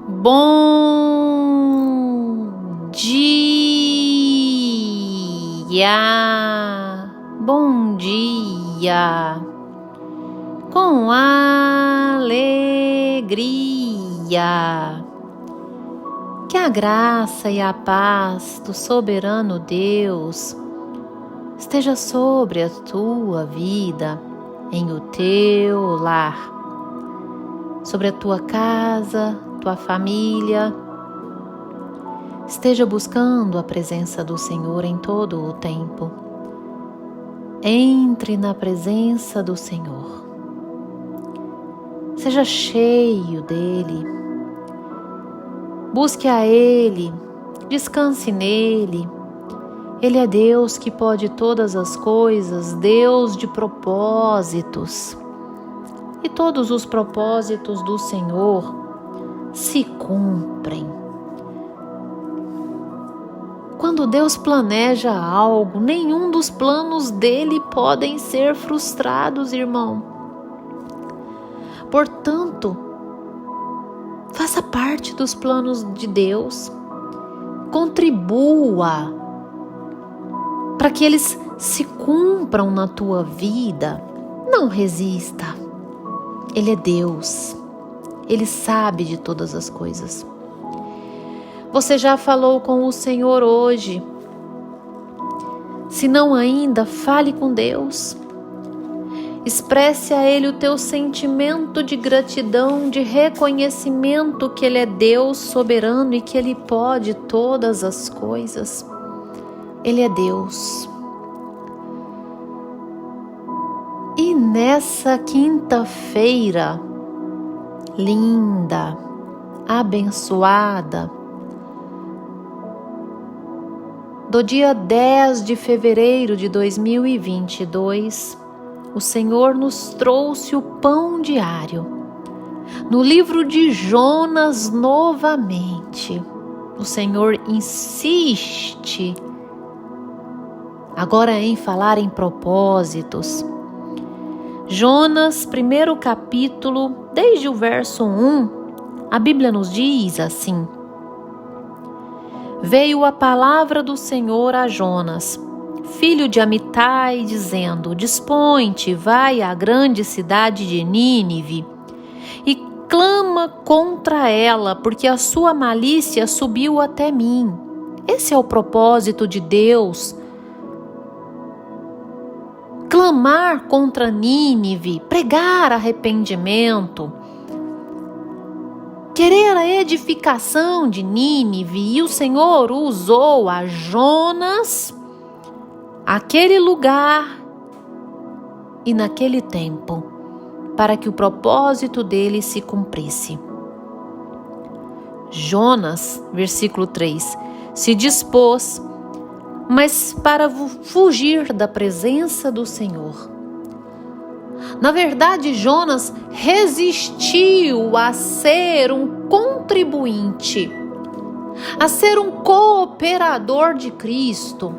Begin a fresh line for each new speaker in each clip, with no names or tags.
Bom dia, bom dia, com alegria. Que a graça e a paz do soberano Deus esteja sobre a tua vida, em o teu lar, sobre a tua casa, tua família. Esteja buscando a presença do Senhor em todo o tempo. Entre na presença do Senhor. Seja cheio dele. Busque a Ele, descanse nele. Ele é Deus que pode todas as coisas, Deus de propósitos. E todos os propósitos do Senhor se cumprem. Quando Deus planeja algo, nenhum dos planos dele podem ser frustrados, irmão. Portanto, faça parte dos planos de Deus. Contribua para que eles se cumpram na tua vida. Não resista. Ele é Deus. Ele sabe de todas as coisas. Você já falou com o Senhor hoje? Se não ainda, fale com Deus. Expresse a Ele o teu sentimento de gratidão, de reconhecimento que Ele é Deus soberano e que Ele pode todas as coisas. Ele é Deus. E nessa quinta-feira linda, abençoada, do dia 10 de fevereiro de 2022, o Senhor nos trouxe o pão diário. No livro de Jonas, novamente, o Senhor insiste agora em falar em propósitos. Jonas, primeiro capítulo, desde o verso 1, a Bíblia nos diz assim: Veio a palavra do Senhor a Jonas, filho de Amitai, dizendo: Dispõe-te, vai à grande cidade de Nínive e clama contra ela, porque a sua malícia subiu até mim. Esse é o propósito de Deus. Clamar contra Nínive, pregar arrependimento, querer a edificação de Nínive, e o Senhor usou a Jonas, aquele lugar e naquele tempo, para que o propósito dele se cumprisse. Jonas, versículo 3, se dispôs, mas para fugir da presença do Senhor. Na verdade, Jonas resistiu a ser um contribuinte, a ser um cooperador de Cristo.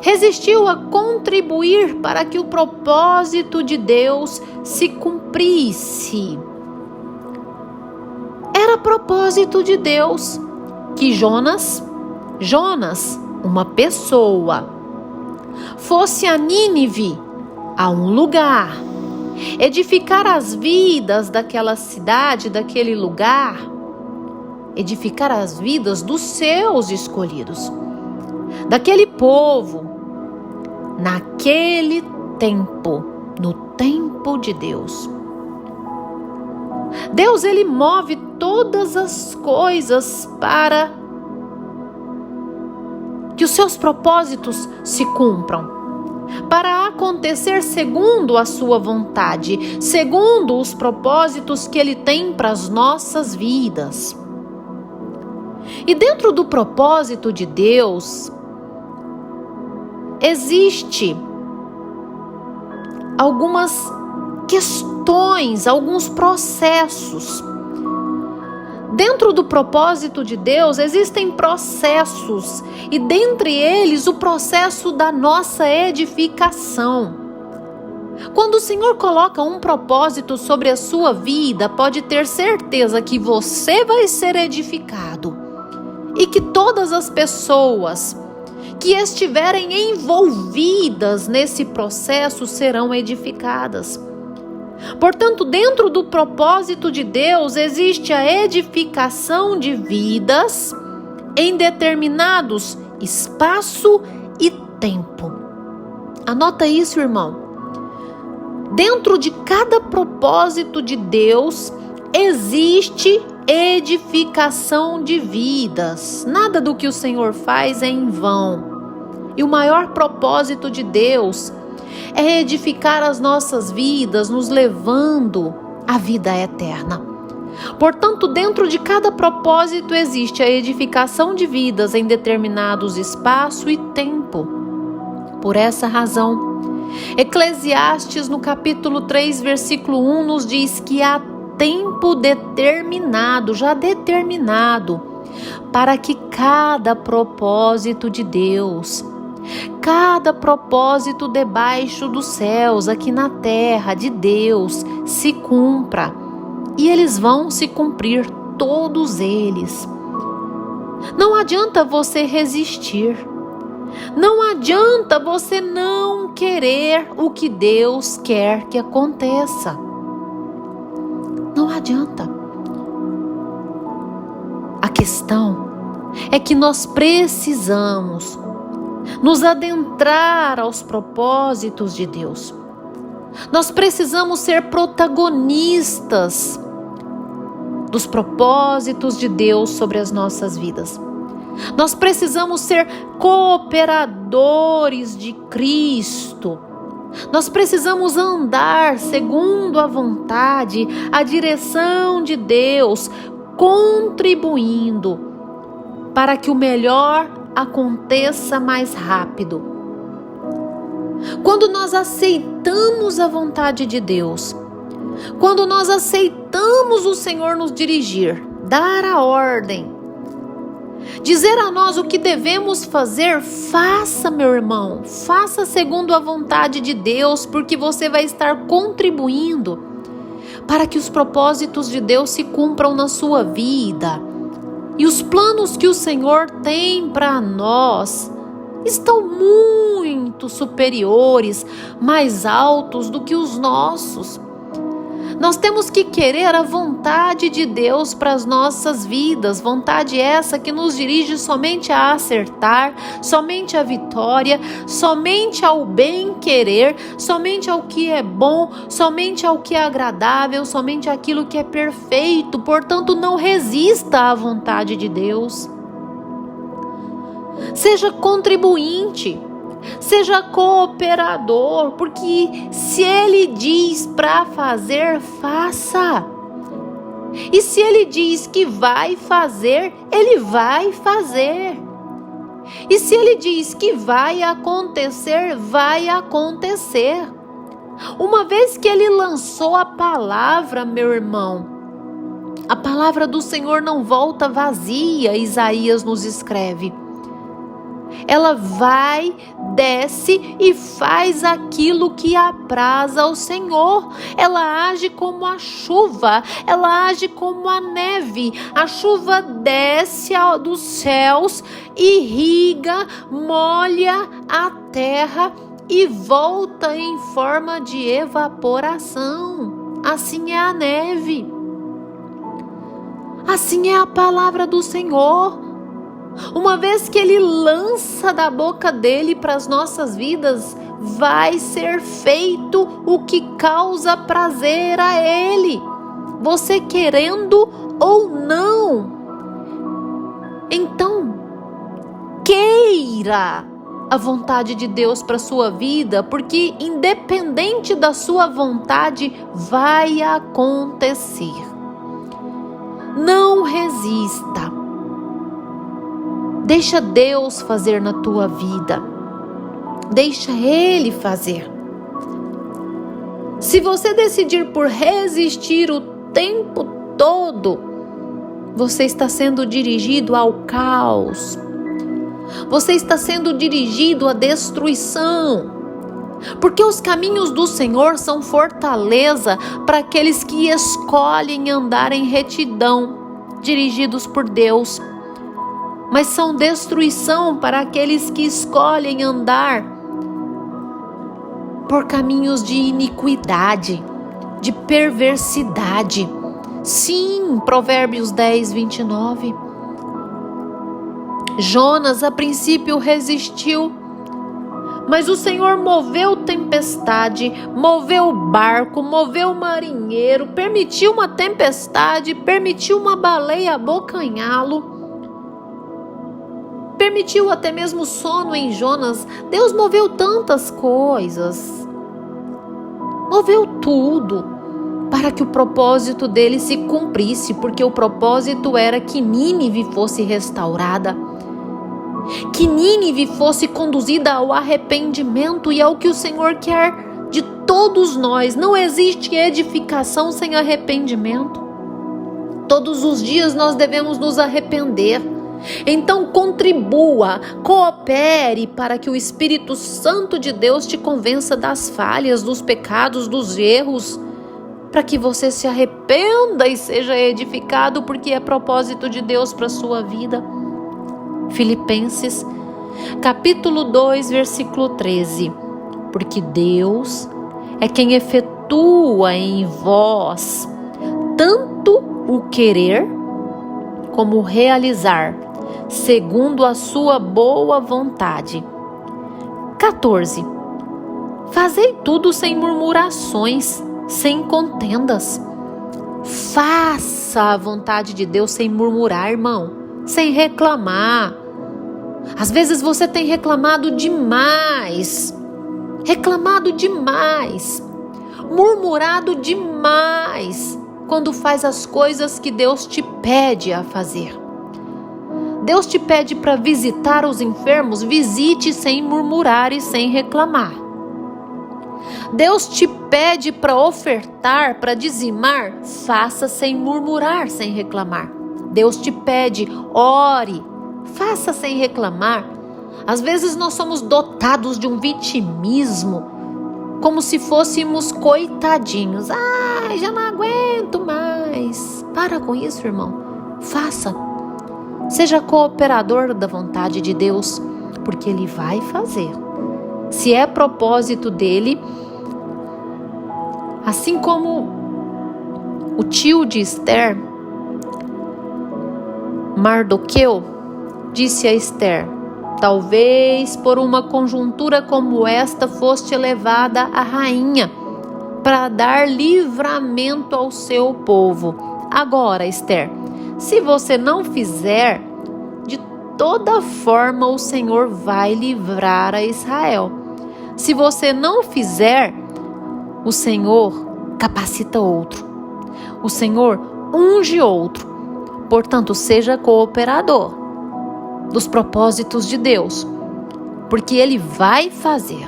Resistiu a contribuir para que o propósito de Deus se cumprisse. Era propósito de Deus que Jonas, uma pessoa, fosse a Nínive, a um lugar, edificar as vidas daquela cidade, daquele lugar, edificar as vidas dos seus escolhidos, daquele povo, naquele tempo, no tempo de Deus. Deus, Ele move todas as coisas para que os seus propósitos se cumpram, para acontecer segundo a sua vontade, segundo os propósitos que Ele tem para as nossas vidas. E dentro do propósito de Deus, existe algumas questões, alguns processos. Dentro do propósito de Deus existem processos, e dentre eles o processo da nossa edificação. Quando o Senhor coloca um propósito sobre a sua vida, pode ter certeza que você vai ser edificado e que todas as pessoas que estiverem envolvidas nesse processo serão edificadas. Portanto, dentro do propósito de Deus existe a edificação de vidas em determinados espaço e tempo. Anota isso, irmão. Dentro de cada propósito de Deus existe edificação de vidas. Nada do que o Senhor faz é em vão. E o maior propósito de Deus é edificar as nossas vidas, nos levando à vida eterna. Portanto, dentro de cada propósito existe a edificação de vidas em determinados espaço e tempo. Por essa razão, Eclesiastes, no capítulo 3, versículo 1, nos diz que há tempo determinado, já determinado, para que cada propósito de Deus, cada propósito debaixo dos céus, aqui na terra de Deus, se cumpra. E eles vão se cumprir, todos eles. Não adianta você resistir. Não adianta você não querer o que Deus quer que aconteça. Não adianta. A questão é que nós precisamos nos adentrar aos propósitos de Deus. Nós precisamos ser protagonistas dos propósitos de Deus sobre as nossas vidas. Nós precisamos ser cooperadores de Cristo. Nós precisamos andar segundo a vontade, a direção de Deus, contribuindo para que o melhor aconteça mais rápido. Quando nós aceitamos a vontade de Deus, quando nós aceitamos o Senhor nos dirigir, dar a ordem, dizer a nós o que devemos fazer, faça, meu irmão, faça segundo a vontade de Deus, porque você vai estar contribuindo para que os propósitos de Deus se cumpram na sua vida. E os planos que o Senhor tem para nós estão muito superiores, mais altos do que os nossos. Nós temos que querer a vontade de Deus para as nossas vidas, vontade essa que nos dirige somente a acertar, somente à vitória, somente ao bem-querer, somente ao que é bom, somente ao que é agradável, somente aquilo que é perfeito. Portanto, não resista à vontade de Deus. Seja contribuinte. Seja cooperador, porque se Ele diz para fazer, faça. E se Ele diz que vai fazer, Ele vai fazer. E se Ele diz que vai acontecer, vai acontecer. Uma vez que Ele lançou a palavra, meu irmão, a palavra do Senhor não volta vazia, Isaías nos escreve. Ela vai, desce e faz aquilo que apraz ao Senhor. Ela age como a chuva, ela age como a neve. A chuva desce dos céus, irriga, molha a terra e volta em forma de evaporação. Assim é a neve. Assim é a palavra do Senhor. Uma vez que Ele lança da boca dele para as nossas vidas, vai ser feito o que causa prazer a Ele, você querendo ou não. Então, queira a vontade de Deus para a sua vida, porque independente da sua vontade, vai acontecer. Não resista. Deixa Deus fazer na tua vida. Deixa Ele fazer. Se você decidir por resistir o tempo todo, você está sendo dirigido ao caos. Você está sendo dirigido à destruição. Porque os caminhos do Senhor são fortaleza para aqueles que escolhem andar em retidão, dirigidos por Deus. Mas são destruição para aqueles que escolhem andar por caminhos de iniquidade, de perversidade. Sim, Provérbios 10, 29. Jonas a princípio resistiu, mas o Senhor moveu tempestade, moveu o barco, moveu o marinheiro, permitiu uma tempestade, permitiu uma baleia abocanhá-lo, permitiu até mesmo sono em Jonas. Deus moveu tantas coisas, moveu tudo para que o propósito dele se cumprisse, porque o propósito era que Nínive fosse restaurada, que Nínive fosse conduzida ao arrependimento e ao que o Senhor quer de todos nós. Não existe edificação sem arrependimento. Todos os dias nós devemos nos arrepender. Então contribua, coopere para que o Espírito Santo de Deus te convença das falhas, dos pecados, dos erros, para que você se arrependa e seja edificado, porque é propósito de Deus para a sua vida. Filipenses, capítulo 2, versículo 13. Porque Deus é quem efetua em vós tanto o querer como o realizar, segundo a sua boa vontade. 14. Fazei tudo sem murmurações, sem contendas. Faça a vontade de Deus sem murmurar, irmão, sem reclamar. Às vezes você tem reclamado demais, murmurado demais, quando faz as coisas que Deus te pede a fazer. Deus te pede para visitar os enfermos, visite sem murmurar e sem reclamar. Deus te pede para ofertar, para dizimar, faça sem murmurar, sem reclamar. Deus te pede, ore, faça sem reclamar. Às vezes nós somos dotados de um vitimismo, como se fôssemos coitadinhos. Ai, já não aguento mais. Para com isso, irmão. Faça. Seja cooperador da vontade de Deus, porque Ele vai fazer. Se é propósito dele, assim como o tio de Esther, Mardoqueu, disse a Esther: talvez por uma conjuntura como esta foste levada a rainha, para dar livramento ao seu povo. Agora, Esther, se você não fizer, de toda forma o Senhor vai livrar a Israel. Se você não fizer, o Senhor capacita outro. O Senhor unge outro. Portanto, seja cooperador dos propósitos de Deus, porque Ele vai fazer.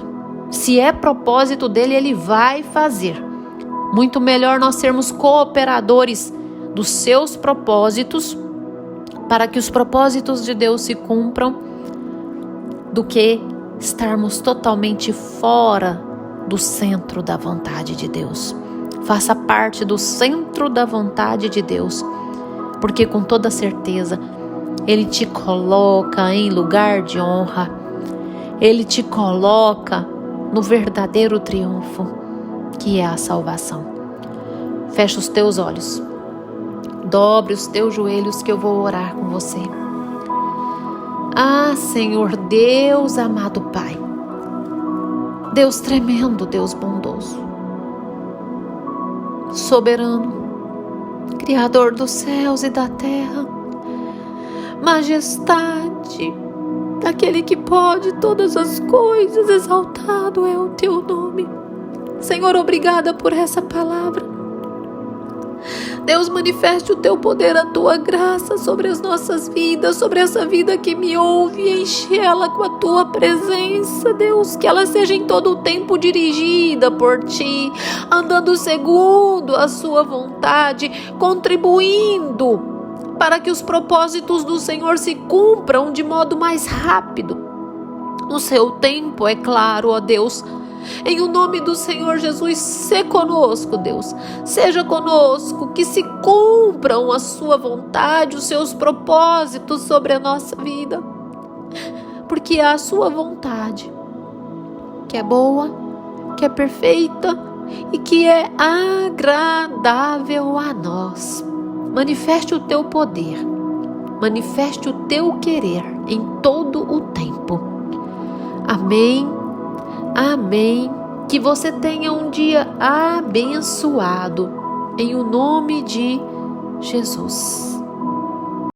Se é propósito dele, Ele vai fazer. Muito melhor nós sermos cooperadores dos seus propósitos, para que os propósitos de Deus se cumpram, do que estarmos totalmente fora do centro da vontade de Deus. Faça parte do centro da vontade de Deus, porque com toda certeza Ele te coloca em lugar de honra. Ele te coloca no verdadeiro triunfo, que é a salvação. Fecha os teus olhos. Dobre os teus joelhos que eu vou orar com você. Ah, Senhor Deus, amado Pai. Deus tremendo, Deus bondoso. Soberano, Criador dos céus e da terra. Majestade, daquele que pode todas as coisas, exaltado é o teu nome. Senhor, obrigada por essa palavra. Deus, manifeste o teu poder, a tua graça sobre as nossas vidas, sobre essa vida que me ouve, enche ela com a tua presença, Deus, que ela seja em todo o tempo dirigida por ti, andando segundo a sua vontade, contribuindo para que os propósitos do Senhor se cumpram de modo mais rápido. No seu tempo, é claro, ó Deus, Em o nome do Senhor Jesus, sê conosco, Deus. Seja conosco, que se cumpram a sua vontade, os seus propósitos sobre a nossa vida. Porque é a sua vontade, que é boa, que é perfeita e que é agradável a nós. Manifeste o teu poder, manifeste o teu querer em todo o tempo. Amém, amém. Que você tenha um dia abençoado, em o nome de Jesus.